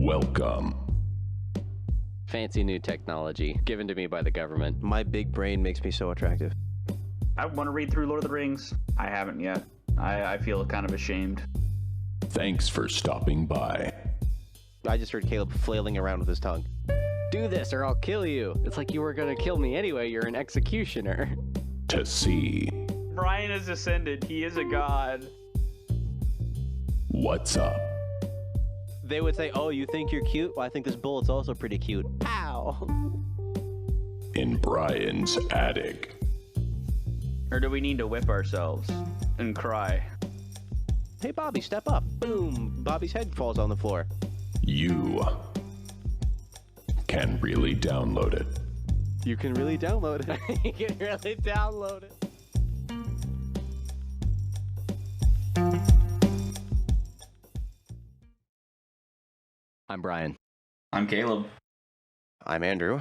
Welcome. Fancy new technology given to me by the government. My big brain makes me so attractive. I want to read through Lord of the Rings. I haven't yet. I feel kind of ashamed. Thanks for stopping by. I just heard Caleb flailing around with his tongue. Do this or I'll kill you. It's like you were gonna kill me anyway. You're an executioner. To see Brian has ascended. He is a god. what's up. They would say, oh, you think you're cute? Well, I think this bullet's also pretty cute. Pow! In Brian's attic. Or do we need to whip ourselves and cry? Hey, Bobby, step up. Boom! Bobby's head falls on the floor. You can really download it. You can really download it. You can really download it. I'm Brian. I'm Caleb. I'm Andrew.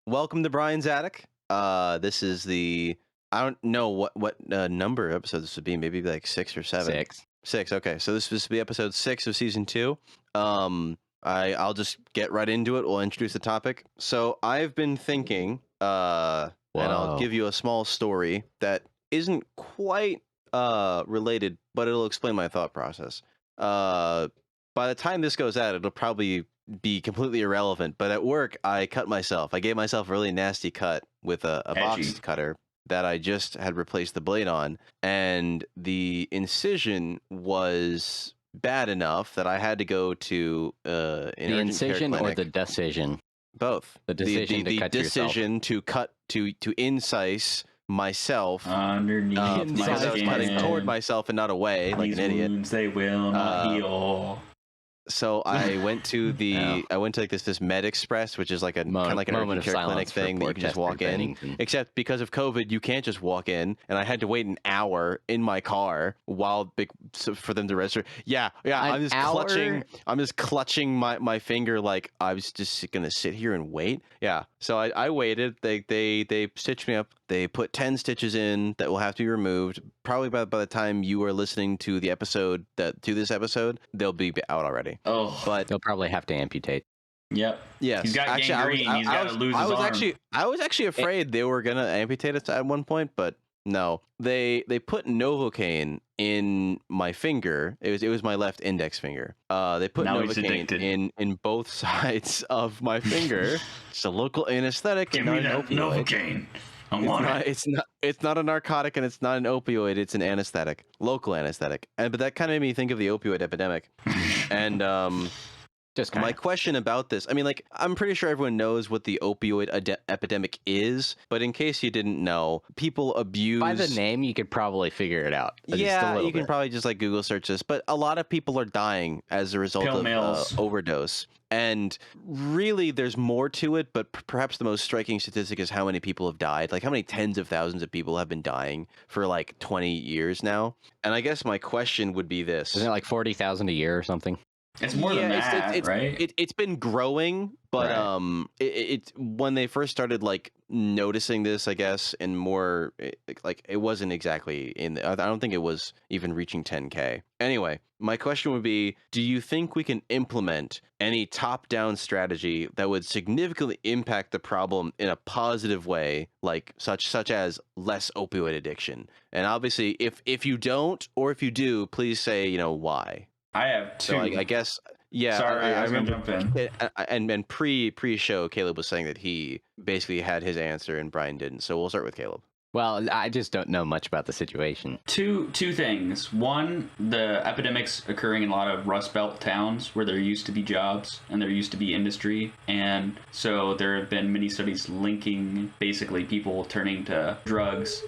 Welcome to Brian's Attic. This is the... I don't know what number episode this would be. Maybe like 6 or 7. Six. Okay, so this will be episode 6 of season 2. I'll just get right into it. We'll introduce the topic. So I've been thinking, and I'll give you a small story that isn't quite related, but it'll explain my thought process. By the time this goes out, it'll probably be completely irrelevant. But at work, I cut myself. I gave myself a really nasty cut with a box cutter that I just had replaced the blade on, and the incision was bad enough that I had to go to the incision or the decision? Both. The decision to cut decision to cut to incise myself underneath because I was cutting toward myself and not away like an idiot. Wounds, they will not heal. So I went to this Med Express, which is like a kind of like an urgent care clinic thing that you can just walk in. Except because of COVID, you can't just walk in, and I had to wait an hour in my car for them to register. Yeah. I'm just clutching my finger like I was just gonna sit here and wait. Yeah. So I waited. They stitched me up. They put 10 stitches in that will have to be removed. Probably by the time you are listening to this episode, they'll be out already. Oh, but they'll probably have to amputate. Yep. Yes. He's got gangrene. He's got to lose his arm. I was actually afraid they were gonna amputate it at one point, but no. They put Novocaine in my finger. It was my left index finger. They put Novocaine in both sides of my finger. It's a local anesthetic. Give me that Novocaine. It's not a narcotic and it's not an opioid. It's an anesthetic, local anesthetic. But that kind of made me think of the opioid epidemic. And my question about this, I mean, like, I'm pretty sure everyone knows what the opioid epidemic is, but in case you didn't know, people abuse... By the name, you could probably figure it out. Yeah, you can probably just like Google search this, but a lot of people are dying as a result of overdose. And really, there's more to it, but perhaps the most striking statistic is how many people have died. Like, how many tens of thousands of people have been dying for, like, 20 years now? And I guess my question would be this. Isn't it like 40,000 a year or something? It's more than that, right? It's been growing, but it's when they first started like noticing this, I guess, and more like it wasn't exactly I don't think it was even reaching 10K. Anyway, my question would be: do you think we can implement any top-down strategy that would significantly impact the problem in a positive way, like such as less opioid addiction? And obviously, if you don't, or if you do, please say why. I have 2. So I guess, yeah. Sorry, I was going to jump in. And pre-show, Caleb was saying that he basically had his answer and Brian didn't. So we'll start with Caleb. Well, I just don't know much about the situation. Two things. One, the epidemic's occurring in a lot of Rust Belt towns where there used to be jobs and there used to be industry. And so there have been many studies linking basically people turning to drugs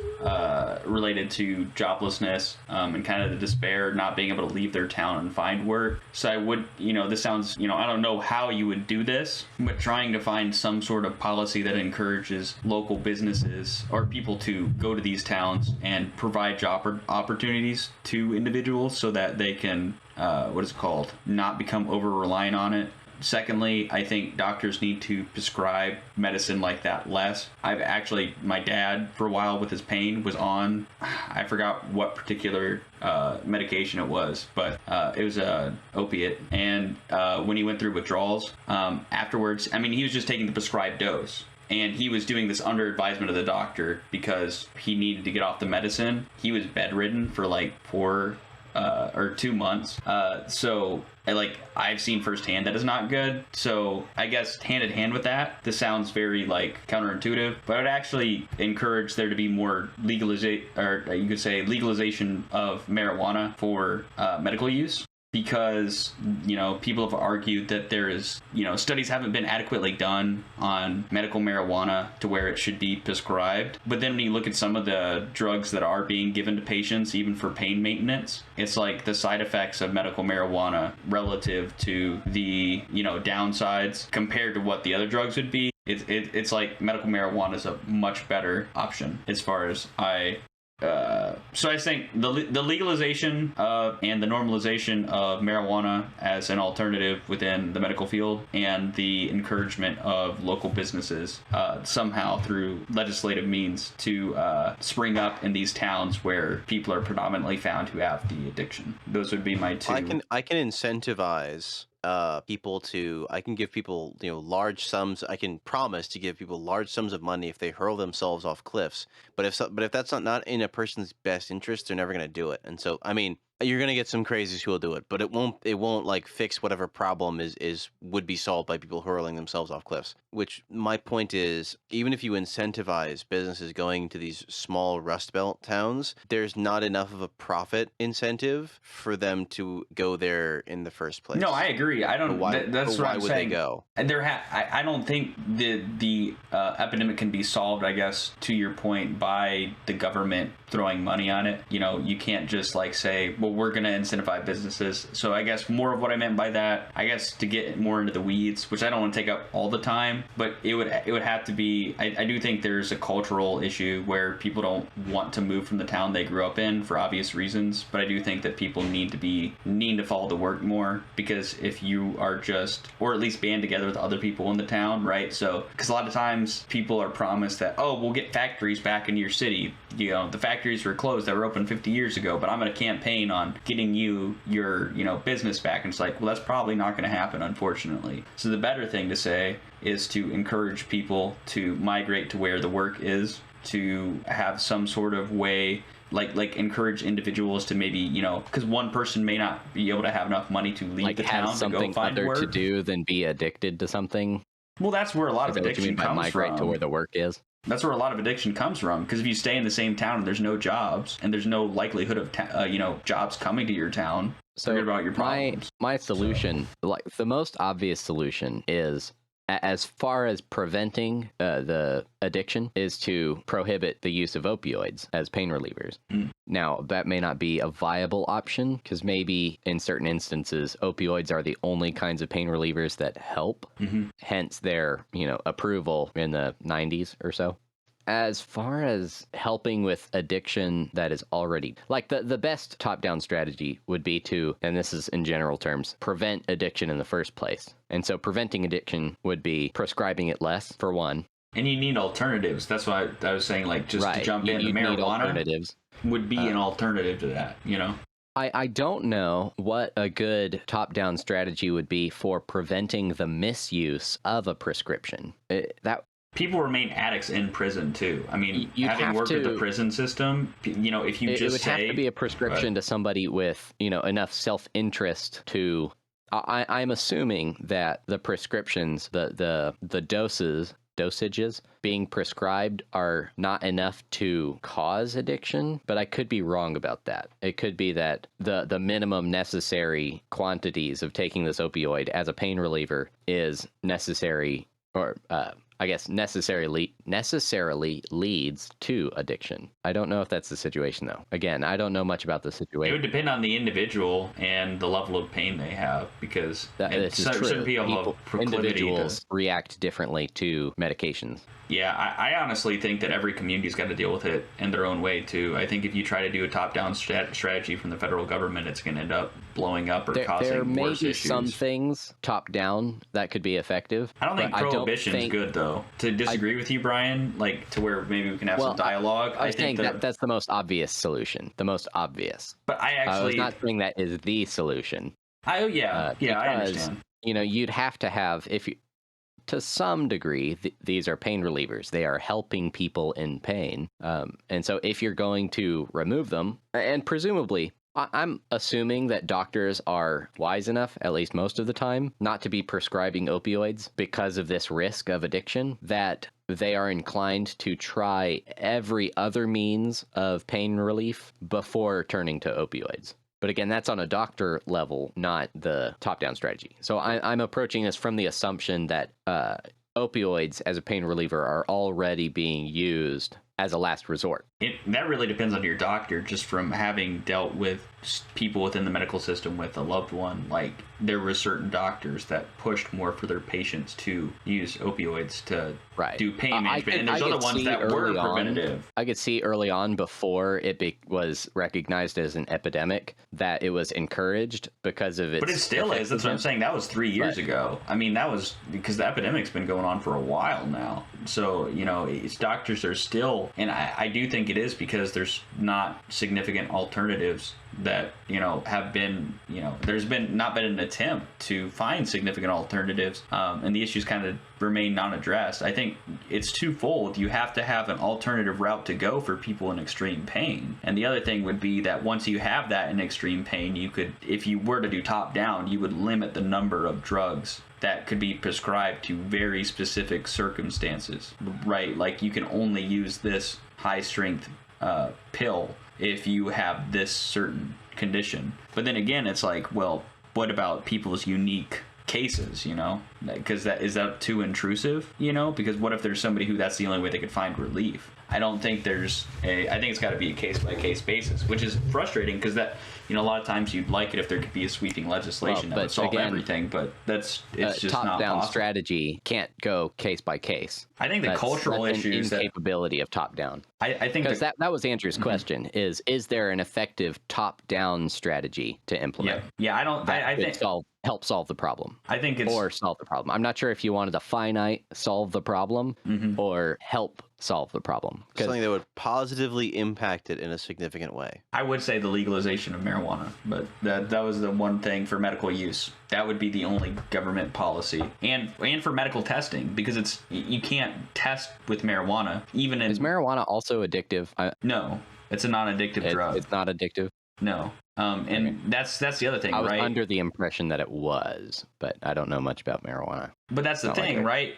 related to joblessness and kind of the despair, not being able to leave their town and find work. So I would, this sounds, I don't know how you would do this, but trying to find some sort of policy that encourages local businesses or people to go to these towns and provide job opportunities to individuals so that they can not become over reliant on it secondly, I think doctors need to prescribe medicine like that less. My dad, for a while with his pain, was on, I forgot what particular medication it was, but it was a opiate. And when he went through withdrawals, afterwards, I mean, he was just taking the prescribed dose. And he was doing this under advisement of the doctor because he needed to get off the medicine. He was bedridden for like 4 or 2 months. So I've seen firsthand that is not good. So I guess hand in hand with that, this sounds very like counterintuitive, but I'd actually encourage there to be more legalization of marijuana for medical use. Because, people have argued that there is, studies haven't been adequately done on medical marijuana to where it should be prescribed. But then when you look at some of the drugs that are being given to patients, even for pain maintenance, it's like the side effects of medical marijuana relative to the, downsides compared to what the other drugs would be. It's like medical marijuana is a much better option as far as so I think the legalization and the normalization of marijuana as an alternative within the medical field, and the encouragement of local businesses somehow through legislative means to spring up in these towns where people are predominantly found who have the addiction. Those would be my two. I can incentivize I can give people, large sums. I can promise to give people large sums of money if they hurl themselves off cliffs. But if that's not in a person's best interest, they're never going to do it. And so, I mean, you're going to get some crazies who will do it, but it won't like fix whatever problem would be solved by people hurling themselves off cliffs. Which my point is, even if you incentivize businesses going to these small Rust Belt towns, there's not enough of a profit incentive for them to go there in the first place. No, I agree. I don't. That's what I'm would saying. They go? I don't think the epidemic can be solved, I guess, to your point, by the government throwing money on it. You can't just like say, well, we're going to incentivize businesses. So I guess more of what I meant by that, I guess to get more into the weeds, which I don't want to take up all the time, but it would have to be, I do think there's a cultural issue where people don't want to move from the town they grew up in for obvious reasons. But I do think that people need to follow the work more, because if you are just, or at least band together with other people in the town, right? So, because a lot of times people are promised that, oh, we'll get factories back into your city. The factories were closed that were open 50 years ago, but I'm going to campaign on getting you your, business back. And it's like, well, that's probably not going to happen, unfortunately. So the better thing to say is to encourage people to migrate to where the work is, to have some sort of way, like encourage individuals to maybe, because one person may not be able to have enough money to leave the town to go find work. To do than be addicted to something. Well, that's where a lot of addiction comes from. Migrate to where the work is. That's where a lot of addiction comes from, because if you stay in the same town and there's no jobs and there's no likelihood of jobs coming to your town, forget about your problems. My solution, like the most obvious solution, is, as far as preventing the addiction, is to prohibit the use of opioids as pain relievers. Now, that may not be a viable option, because maybe in certain instances, opioids are the only kinds of pain relievers that help, hence their, approval in the 90s or so. As far as helping with addiction that is already, like the best top-down strategy would be to, and this is in general terms, prevent addiction in the first place. And so preventing addiction would be prescribing it less, for one. And you need alternatives. That's why I was saying, like, just to jump in, marijuana would be an alternative to that, I don't know what a good top-down strategy would be for preventing the misuse of a prescription. People remain addicts in prison too. I mean, having worked with the prison system, if you just say... It would have to be a prescription to somebody with, enough self-interest to... I'm assuming that the prescriptions, the dosages being prescribed are not enough to cause addiction, but I could be wrong about that. It could be that the minimum necessary quantities of taking this opioid as a pain reliever is necessary, or I guess necessarily leads to addiction. I don't know if that's the situation though. Again, I don't know much about the It situation. would depend on the individual and the level of pain they have, because This is true. certain people have a proclivity Individuals to. react differently to medications. Yeah, I honestly think that every community's got to deal with it in their own way too. I think if you try to do a top-down strategy from the federal government, it's going to end up blowing up or causing There may worse be issues. some things top down that could be effective. I don't think but prohibition's good though. To disagree with you, Brian, like to where maybe we can have some dialogue. I was think saying that's the most obvious solution. The most obvious. But I was not saying that is the solution. I Because, understand. You'd have to have, if you, to some degree, these are pain relievers. They are helping people in pain. And so if you're going to remove them, and presumably, I'm assuming that doctors are wise enough, at least most of the time, not to be prescribing opioids because of this risk of addiction, that they are inclined to try every other means of pain relief before turning to opioids. But again, that's on a doctor level, not the top-down strategy. So I'm approaching this from the assumption that opioids as a pain reliever are already being used as a last resort. That really depends on your doctor, just from having dealt with people within the medical system with a loved one. Like, there were certain doctors that pushed more for their patients to use opioids to do pain management, and there's other ones that were preventative. I could see early on, before it was recognized as an epidemic, that it was encouraged because of its. But it still is. That's what I'm saying. That was 3 years ago. I mean, that was because the epidemic's been going on for a while now. So, it's doctors are still, and I do think it is because there's not significant alternatives that have been there's not been an attempt to find significant alternatives, and the issues kind of remain non-addressed. I think it's twofold. You have to have an alternative route to go for people in extreme pain, and the other thing would be that once you have that in extreme pain, you could, if you were to do top down, you would limit the number of drugs that could be prescribed to very specific circumstances, right? Like, you can only use this high strength pill if you have this certain condition. But then again, it's like, well, what about people's unique cases, because is that too intrusive, because what if there's somebody who that's the only way they could find relief? I don't think I think it's got to be a case-by-case basis, which is frustrating, because that, a lot of times you'd like it if there could be a sweeping legislation that would solve everything, but it's just not possible. Top-down strategy can't go case by case. I think the cultural issues, incapability of top-down. I think because that was Andrew's question: is there an effective top-down strategy to implement? Yeah, I think help solve the problem. I think it's or solve the problem. I'm not sure if you wanted to finite solve the problem or help solve the problem. Something that would positively impact it in a significant way. I would say the legalization of marijuana, but that was the one thing for medical use. That would be the only government policy, and for medical testing, because you can't test with marijuana. Is marijuana also addictive? No, it's a non-addictive drug. It's not addictive. No. And that's the other thing, right? I was under the impression that it was, but I don't know much about marijuana. But that's the thing, right?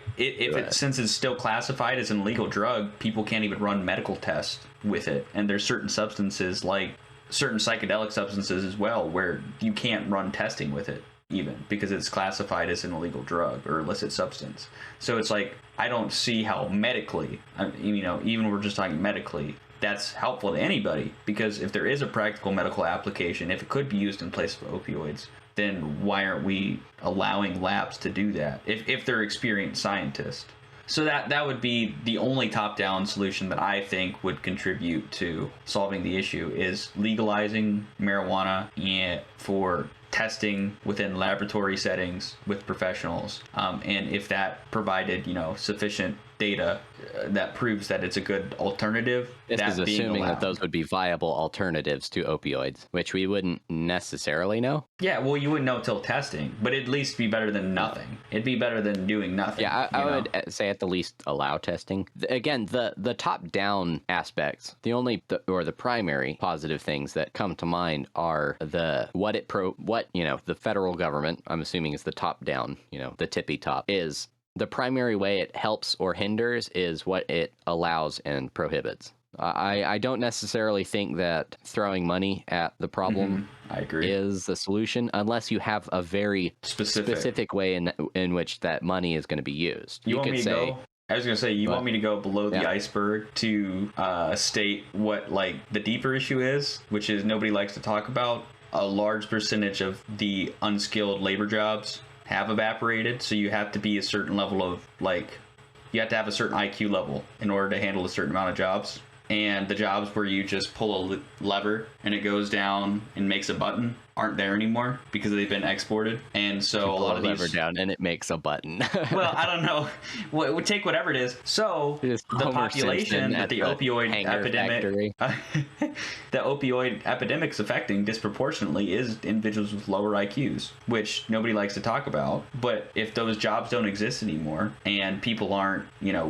Since it's still classified as an illegal drug, people can't even run medical tests with it. And there's certain substances, like certain psychedelic substances as well, where you can't run testing with it, even because it's classified as an illegal drug or illicit substance. So it's like, I don't see how medically, even we're just talking medically, that's helpful to anybody, because if there is a practical medical application, if it could be used in place of opioids, then why aren't we allowing labs to do that if they're experienced scientists? So that would be the only top-down solution that I think would contribute to solving the issue, is legalizing marijuana for testing within laboratory settings with professionals, and if that provided sufficient data that proves that it's a good alternative. This is assuming that those would be viable alternatives to opioids, which we wouldn't necessarily know. Yeah, well, you wouldn't know till testing, but it'd at least be better than nothing. It'd be better than doing nothing. Yeah, I would say at the least allow testing. Again, the top-down aspects, the primary positive things that come to mind are the federal government, I'm assuming is the top-down, the tippy top, is the primary way it helps or hinders is what it allows and prohibits. I don't necessarily think that throwing money at the problem I agree. is the solution, unless you have a very specific way in which that money is going to be used. You want could me to say, go? I was gonna say, you But- want me to go below the yeah. iceberg to state what like the deeper issue is, which is nobody likes to talk about. A large percentage of the unskilled labor jobs have evaporated, so you have to be a certain level of like, you have to have a certain IQ level in order to handle a certain amount of jobs. And the jobs where you just pull a lever and it goes down and makes a button aren't there anymore because they've been exported. And so a lot of lever these down and it makes a button. well, I don't know. Well, take whatever it is. So Just the Homer population Simpson that at the the opioid hangar epidemic, factory. the opioid epidemic's affecting disproportionately is individuals with lower IQs, which nobody likes to talk about. But if those jobs don't exist anymore and people aren't,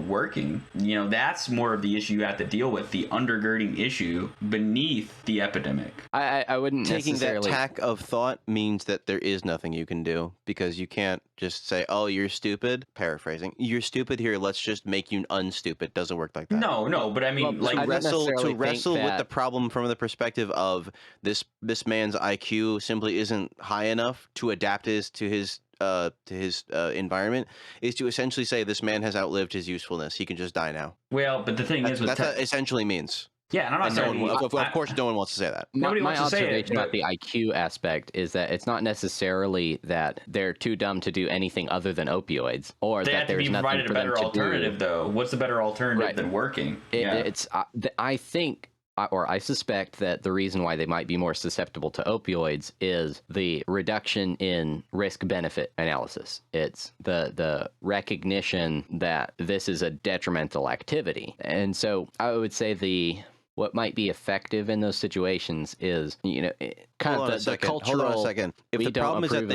working, that's more of the issue you have to deal with, the undergirding issue beneath the epidemic. I wouldn't Taking that necessarily... tack of thought means that there is nothing you can do because you can't just say, "Oh, you're stupid." Paraphrasing, "You're stupid here. Let's just make you unstupid." Doesn't work like that. No, but I mean, Well, like I don't necessarily think wrestle with that- the problem from the perspective of this man's IQ simply isn't high enough to adapt to his environment, is to essentially say this man has outlived his usefulness. He can just die now. well, but the thing is, with That's what it essentially means. yeah, and I'm not And no saying one, of course, no one wants to say that. Nobody my wants to say it, observation but- about the IQ aspect is that it's not necessarily that they're too dumb to do anything other than opioids, or they that have to there's be nothing provided a for them better to alternative, do. though. What's the better alternative Right. than working? It's I think, or I suspect that the reason why they might be more susceptible to opioids is the reduction in risk-benefit analysis. It's the recognition that this is a detrimental activity. And so I would say what might be effective in those situations is, kind Hold on of the cultural... Hold on a second. If we the don't problem is that approve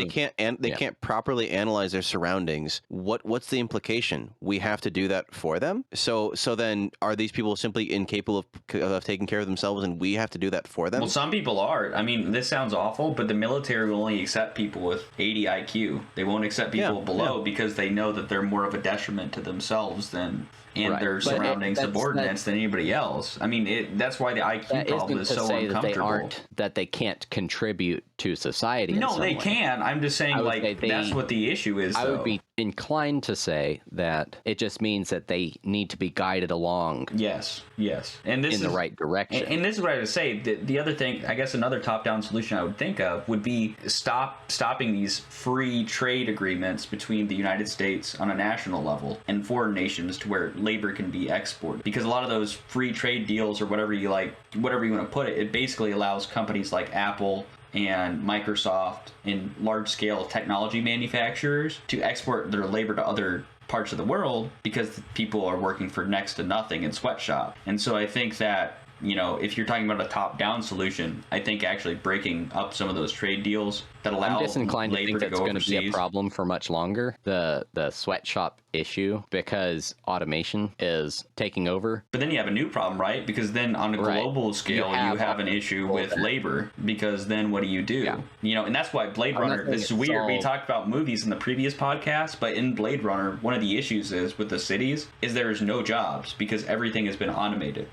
they of- can't properly analyze their surroundings, what's the implication? We have to do that for them. So then are these people simply incapable of taking care of themselves, and we have to do that for them? Well, some people are. I mean, this sounds awful, but the military will only accept people with 80 IQ. They won't accept people below because they know that they're more of a detriment to themselves and Right. their But surrounding that's- subordinates than anybody else. I mean, that's why the IQ That problem isn't is to so say uncomfortable. that they can't contribute to society. in No, some they way. can. I'm just saying, I would say that's what the issue is, I though. would be inclined to say that it just means that they need to be guided along Yes. And this in is the right direction. And this is what I would say. The other thing, I guess another top-down solution I would think of would be stopping these free trade agreements between the United States on a national level and foreign nations to where labor can be exported. Because a lot of those free trade deals, or whatever you want to put it, it basically allows companies like Apple and Microsoft and large-scale technology manufacturers to export their labor to other parts of the world because people are working for next to nothing in sweatshop. And so I think that, if you're talking about a top-down solution, I think actually breaking up some of those trade deals that allow I'm disinclined to labor think to that's go going to be a overseas. problem for much longer, the sweatshop issue, because automation is taking over. But then you have a new problem, right? Because then on a Right. global scale, you have an issue with labor, because then what do you do? Yeah. And that's why Blade I'm not Runner, saying this is it's weird. We all- talked about movies in the previous podcast, but in Blade Runner, one of the issues is with the cities is there is no jobs because everything has been automated.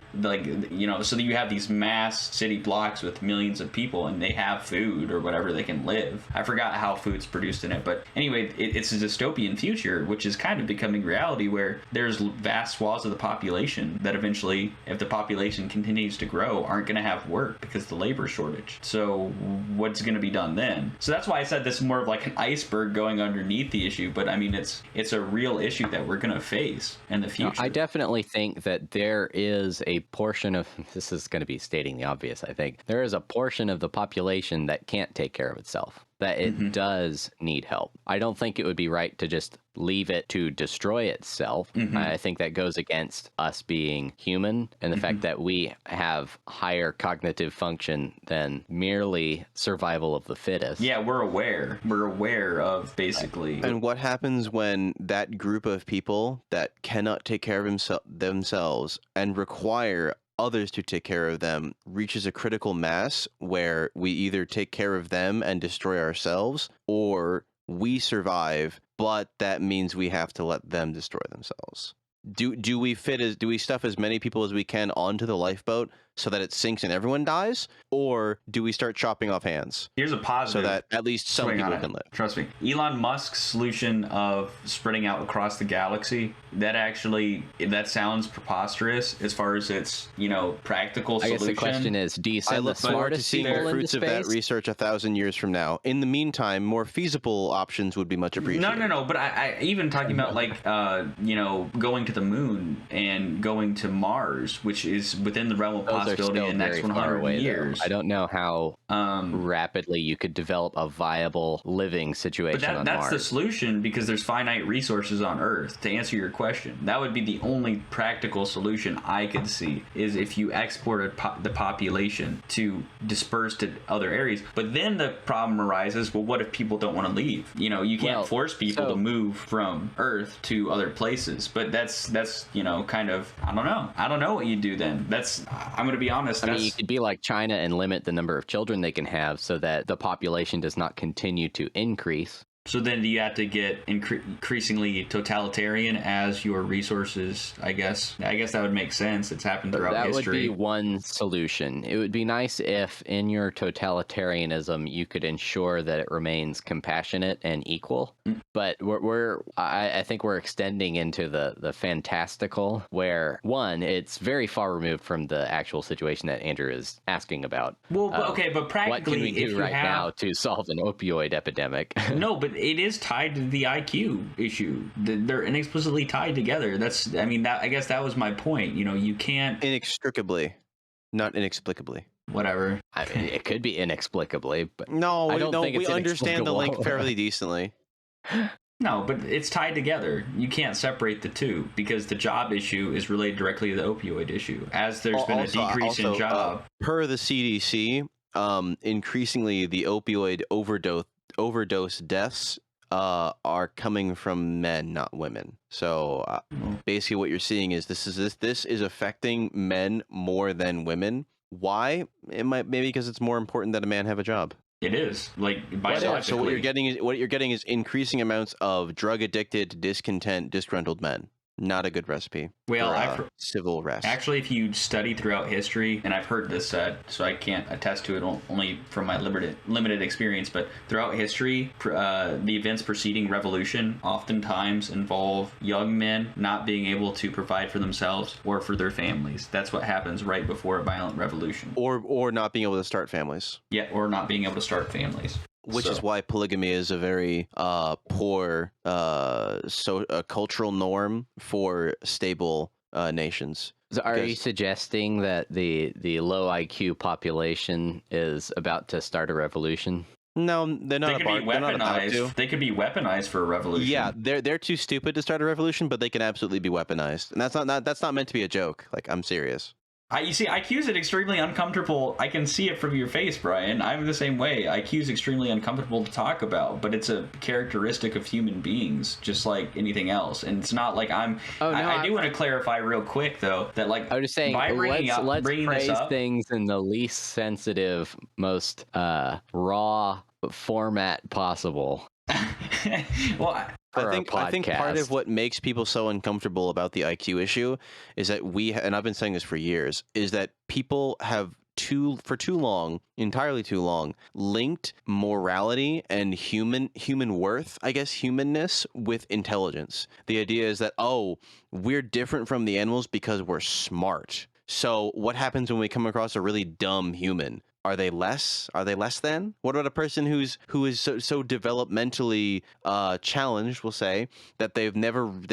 So that you have these mass city blocks with millions of people and they have food or whatever, they can live. I forgot how food's produced in it, but anyway, it's a dystopian future, which is kind of becoming reality, where there's vast swaths of the population that eventually, if the population continues to grow, aren't going to have work because of the labor shortage. So what's going to be done then? So that's why I said this is more of like an iceberg going underneath the issue, but I mean, it's a real issue that we're going to face in the future. I definitely think that there is a portion of, this is going to be stating the obvious, I think, there is a portion of the population that can't take care of itself, that it does need help. I don't think it would be right to just leave it to destroy itself. I think that goes against us being human and the fact that we have higher cognitive function than merely survival of the fittest. Yeah, we're aware. We're aware of basically. And what happens when that group of people that cannot take care of themselves and require others to take care of them reaches a critical mass where we either take care of them and destroy ourselves, or we survive, but that means we have to let them destroy themselves? do we stuff as many people as we can onto the lifeboat so that it sinks and everyone dies, or do we start chopping off hands? Here's a positive. So that at least some people can live. Trust me. Elon Musk's solution of spreading out across the galaxy, that sounds preposterous as far as its, practical solution. I guess the question is, do you send the smartest people the into fruits of that space? research 1,000 years from now. In the meantime, more feasible options would be much appreciated. No. But I even talking about going to the moon and going to Mars, which is within the realm of possibility in the next 100 years. Though. I don't know how rapidly you could develop a viable living situation on Mars. That's the solution, because there's finite resources on Earth. To answer your question, that would be the only practical solution I could see, is if you exported the population to disperse to other areas. But then the problem arises, well, what if people don't want to leave? You can't force people to move from Earth to other places. But that's kind of, I don't know what you do then. I'm going to be honest. I mean, you could be like China and limit the number of children they can have so that the population does not continue to increase. So then do you have to get increasingly totalitarian as your resources, I guess? I guess that would make sense. It's happened throughout history. That would be one solution. It would be nice if in your totalitarianism you could ensure that it remains compassionate and equal. But I think we're extending into the fantastical, where, one, it's very far removed from the actual situation that Andrew is asking about. Well, okay, but practically, what can we do right now to solve an opioid epidemic? No, but it is tied to the IQ issue. They're inexplicably tied together. I guess that was my point. You can't inextricably, not inexplicably. Whatever. I mean, it could be inexplicably, but no, I don't think we it's understand the link fairly decently. No, but it's tied together. You can't separate the two, because the job issue is related directly to the opioid issue. As there's been a decrease in job. Per the CDC, increasingly the opioid overdose deaths are coming from men, not women. So basically what you're seeing is this is affecting men more than women. Why? Maybe because it's more important that a man have a job. It is, biologically. So what you're getting is increasing amounts of drug addicted, discontent, disgruntled men. Not a good recipe. Well, for civil rest. Actually, if you study throughout history, and I've heard this said, so I can't attest to it only from my limited experience, but throughout history, the events preceding revolution oftentimes involve young men not being able to provide for themselves or for their families. That's what happens right before a violent revolution. Or not being able to start families. Yeah, or not being able to start families. Which is why polygamy is a very poor cultural norm for stable nations. So are you suggesting that the low IQ population is about to start a revolution? No, they're not. They could be weaponized. They could be weaponized for a revolution. Yeah, they're too stupid to start a revolution, but they can absolutely be weaponized, and that's not meant to be a joke. Like, I'm serious. You see, IQ is extremely uncomfortable. I can see it from your face, Brian. I'm the same way. IQ is extremely uncomfortable to talk about, but it's a characteristic of human beings, just like anything else. And it's not like I'm. I do want to clarify real quick, though, that I was just saying, by let's praise this up, things in the least sensitive, most raw format possible. Well, I think part of what makes people so uncomfortable about the IQ issue is that and I've been saying this for years, is that people have for too long, entirely too long, linked morality and human worth, I guess humanness, with intelligence. The idea is that, we're different from the animals because we're smart. So what happens when we come across a really dumb human? Are they less than? What about a person who is so developmentally challenged, we'll say, that they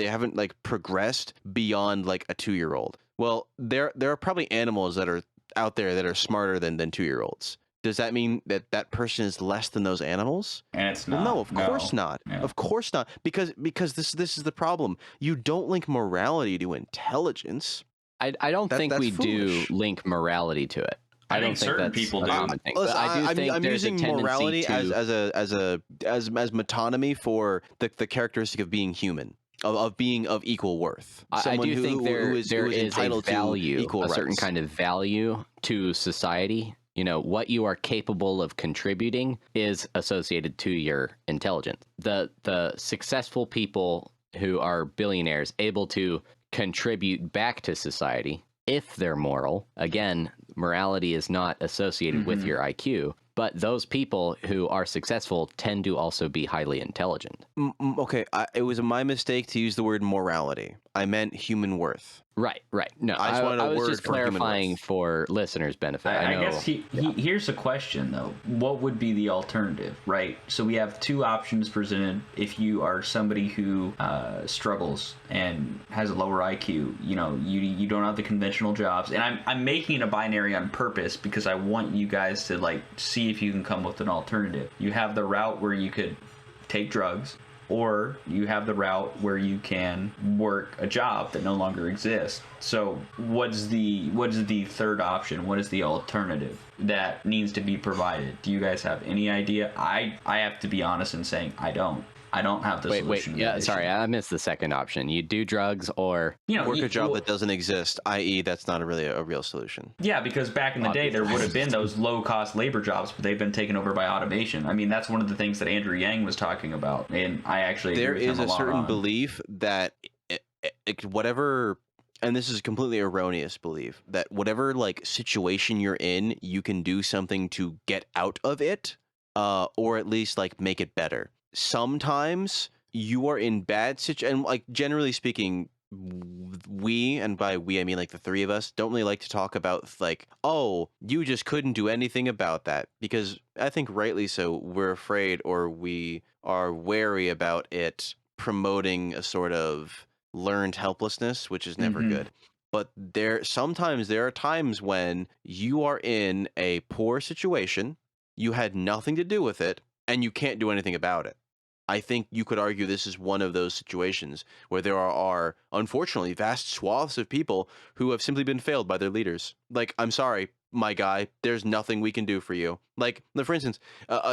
haven't progressed beyond a 2-year-old? Well, there are probably animals that are out there that are smarter than 2-year-olds. Does that mean that person is less than those animals? And it's not. Well, no, of course not. No. Of course not. Because this is the problem. You don't link morality to intelligence. I don't think we foolish. do link morality to it. I think certain people do. I'm using morality as metonymy for the characteristic of being human, of being of equal worth. I do think there is entitled a value, to equal a certain rights. kind of value to society. What you are capable of contributing is associated to your intelligence. The successful people who are billionaires able to contribute back to society if they're moral. Again, morality is not associated with your IQ, but those people who are successful tend to also be highly intelligent. Okay, it was my mistake to use the word morality. I meant human worth. Right. No, I just wanted a was word just for human clarifying worth. for listeners' benefit. I know, guess here's a question, though. What would be the alternative, right? So we have two options presented. If you are somebody who struggles and has a lower IQ, you don't have the conventional jobs. And I'm making it a binary on purpose because I want you guys to, like, see if you can come with an alternative. You have the route where you could take drugs, or you have the route where you can work a job that no longer exists. So what is the third option? What is the alternative that needs to be provided? Do you guys have any idea? I have to be honest in saying I don't have the solution. Wait, yeah, sorry, I missed the second option. You do drugs or work a job that doesn't exist, i.e. that's not a real solution. Yeah, because back in the day, there would have been those low-cost labor jobs, but they've been taken over by automation. I mean, that's one of the things that Andrew Yang was talking about, and I actually there agree with is him a certain lot on. belief that whatever, and this is a completely erroneous belief, that whatever like situation you're in, you can do something to get out of it, or at least like make it better. Sometimes you are in bad and like generally speaking, we, and by we I mean like the three of us, don't really like to talk about like, oh, you just couldn't do anything about that, because I think rightly so, we're afraid or we are wary about it promoting a sort of learned helplessness, which is never good. But sometimes there are times when you are in a poor situation, you had nothing to do with it, and you can't do anything about it. I think you could argue this is one of those situations where there are unfortunately vast swaths of people who have simply been failed by their leaders. Like, I'm sorry, my guy, there's nothing we can do for you. Like, for instance,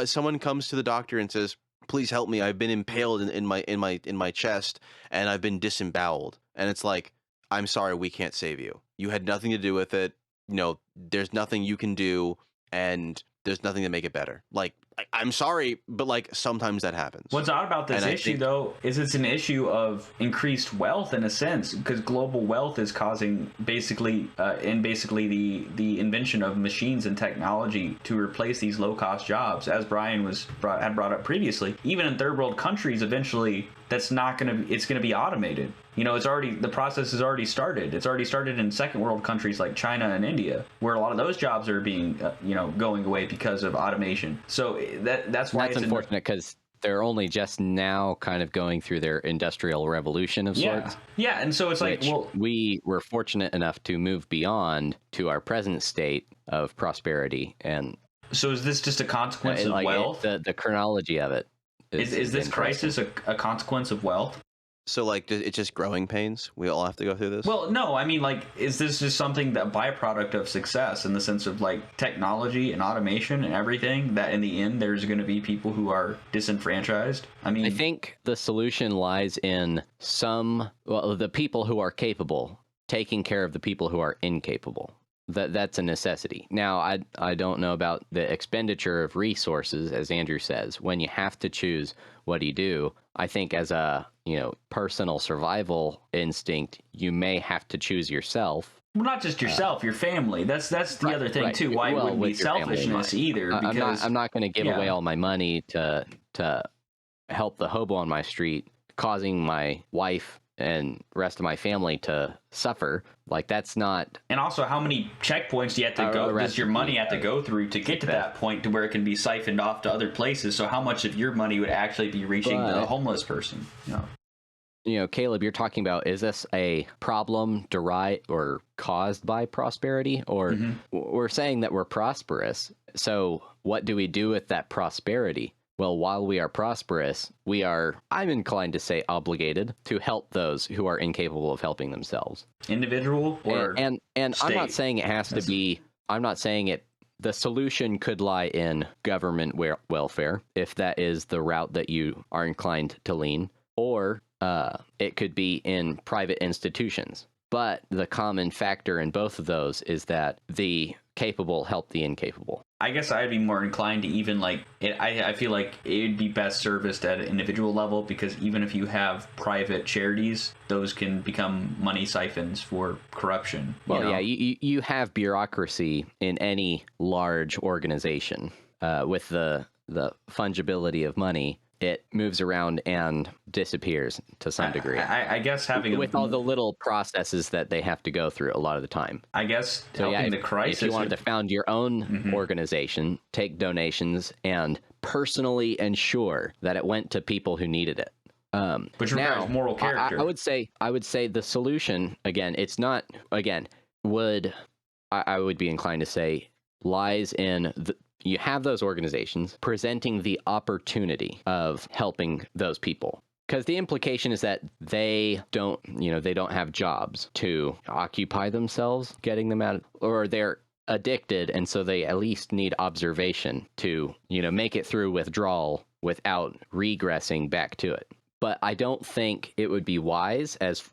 someone comes to the doctor and says, please help me, I've been impaled in my chest and I've been disemboweled. And it's like, I'm sorry, we can't save you. You had nothing to do with it. There's nothing you can do, and there's nothing to make it better. Like, I'm sorry, but like sometimes that happens. What's odd about this issue, though, is it's an issue of increased wealth in a sense, because global wealth is causing basically the invention of machines and technology to replace these low-cost jobs. As Brian had brought up previously, even in third world countries, eventually it's going to be automated. The process has already started. It's already started in second world countries like China and India, where a lot of those jobs are being, going away because of automation. So that's why it's unfortunate, because they're only just now kind of going through their industrial revolution of sorts. Yeah, and so it's like, well, we were fortunate enough to move beyond to our present state of prosperity. And so is this just a consequence of wealth? The chronology of it. Is this crisis a consequence of wealth? So, like, it's just growing pains? We all have to go through this? Well, no. I mean, like, is this just something that byproduct of success in the sense of, like, technology and automation and everything, that in the end there's going to be people who are disenfranchised? I mean, I think the solution lies in the people who are capable taking care of the people who are incapable. That's a necessity. Now, I don't know about the expenditure of resources, as Andrew says. When you have to choose what do you do, I think as a personal survival instinct, you may have to choose yourself. Well, not just yourself, your family. That's the other thing too. Why it wouldn't be selfishness either? Because I'm not going to give away all my money to help the hobo on my street, causing my wife and rest of my family to suffer. Like, that's not. And also, how many checkpoints do you have to go? Does your money have to go through to get to that point to where it can be siphoned off to other places? So how much of your money would actually be reaching the homeless person? Caleb, you're talking about, is this a problem derived or caused by prosperity? Or we're saying that we're prosperous. So what do we do with that prosperity? Well, while we are prosperous, we are, I'm inclined to say, obligated to help those who are incapable of helping themselves. Individual or and state? I'm not saying it has to be, I'm not saying it, the solution could lie in government welfare, if that is the route that you are inclined to lean, or it could be in private institutions. But the common factor in both of those is that the capable help the incapable. I guess I'd be more inclined to even I feel like it'd be best serviced at an individual level, because even if you have private charities, those can become money siphons for corruption. Yeah, you have bureaucracy in any large organization with the fungibility of money. It moves around and disappears to some degree. I guess having with all the little processes that they have to go through a lot of the time. I guess helping the crisis. If you wanted to found your own organization, take donations, and personally ensure that it went to people who needed it. Which requires moral character. I would say the solution, again, it's not, again, I would be inclined to say lies in you have those organizations presenting the opportunity of helping those people. Because the implication is that they don't have jobs to occupy themselves, getting them out, or they're addicted, and so they at least need observation to, make it through withdrawal without regressing back to it. But I don't think it would be wise as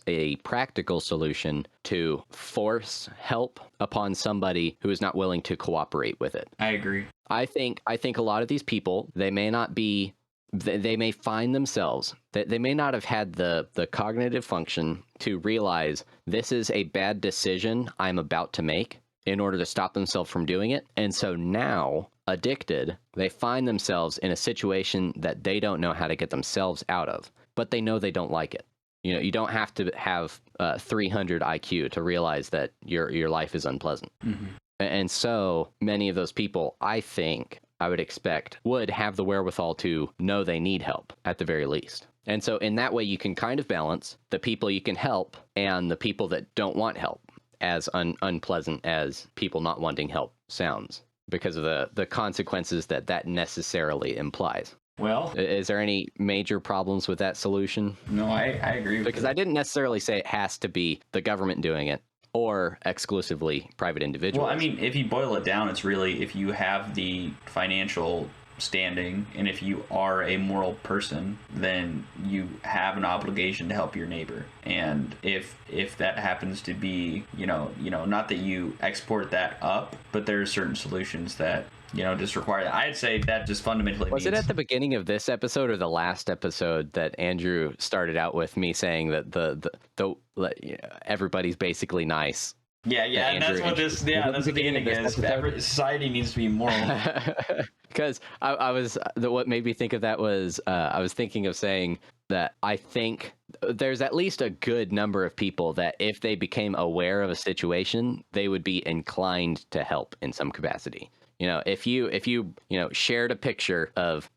a practical solution to force help upon somebody who is not willing to cooperate with it. I agree. I think a lot of these people, they may find themselves that they may not have had the cognitive function to realize this is a bad decision I'm about to make in order to stop themselves from doing it. And so now, addicted, they find themselves in a situation that they don't know how to get themselves out of, but they know they don't like it. You don't have to have 300 IQ to realize that your life is unpleasant. Mm-hmm. And so many of those people, I think, I would expect, would have the wherewithal to know they need help at the very least. And so in that way, you can kind of balance the people you can help and the people that don't want help, as unpleasant as people not wanting help sounds, because of the consequences that necessarily implies. Well, is there any major problems with that solution? No, I agree with because I didn't necessarily say it has to be the government doing it or exclusively private individuals. Well, I mean, if you boil it down, it's really if you have the financial standing and if you are a moral person, then you have an obligation to help your neighbor. And if that happens to be, not that you export that up, but there are certain solutions that just require that. I'd say that just fundamentally was it at the beginning of this episode or the last episode that Andrew started out with me saying that the everybody's basically nice? Yeah, and that's what this. Yeah, that's what the ending is. Society needs to be moral. Because what made me think of that was I was thinking of saying that I think there's at least a good number of people that if they became aware of a situation, they would be inclined to help in some capacity. If you shared a picture of,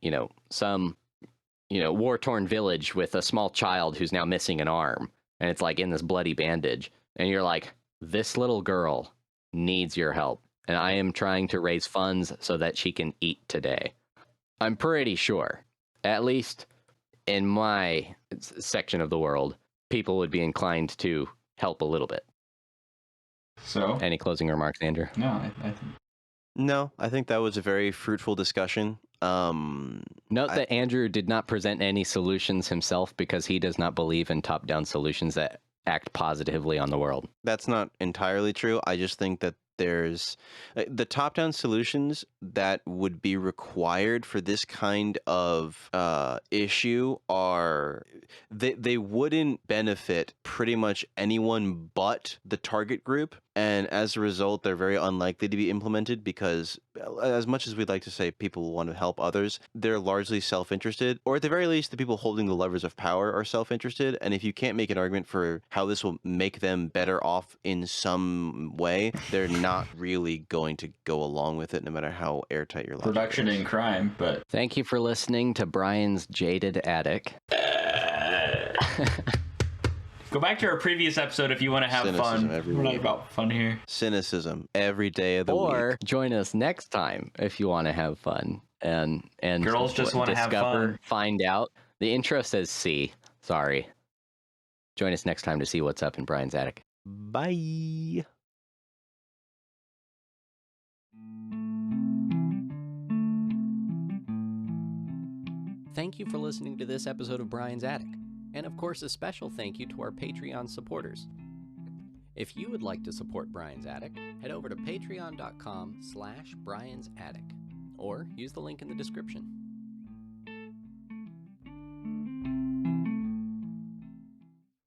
some, war-torn village with a small child who's now missing an arm, and it's like in this bloody bandage, and you're like, this little girl needs your help, and I am trying to raise funds so that she can eat today. I'm pretty sure, at least in my section of the world, people would be inclined to help a little bit. So, any closing remarks, Andrew? No, I think that was a very fruitful discussion. Note that Andrew did not present any solutions himself because he does not believe in top-down solutions that act positively on the world. That's not entirely true. I just think that there's the top-down solutions that would be required for this kind of issue are they wouldn't benefit pretty much anyone but the target group, and as a result they're very unlikely to be implemented because as much as we'd like to say people want to help others, they're largely self-interested, or at the very least the people holding the levers of power are self-interested, and if you can't make an argument for how this will make them better off in some way, they're not really going to go along with it no matter how airtight your life is. Reduction in crime, but... Thank you for listening to Brian's Jaded Attic. Go back to our previous episode if you want to have Cynicism fun. We're not about fun here. Cynicism every day of the week. Or join us next time if you want to have fun and girls just want to have fun. Find out. The intro says C. Sorry. Join us next time to see what's up in Brian's attic. Bye. Thank you for listening to this episode of Brian's Attic. And of course, a special thank you to our Patreon supporters. If you would like to support Brian's Attic, head over to patreon.com/briansattic or use the link in the description.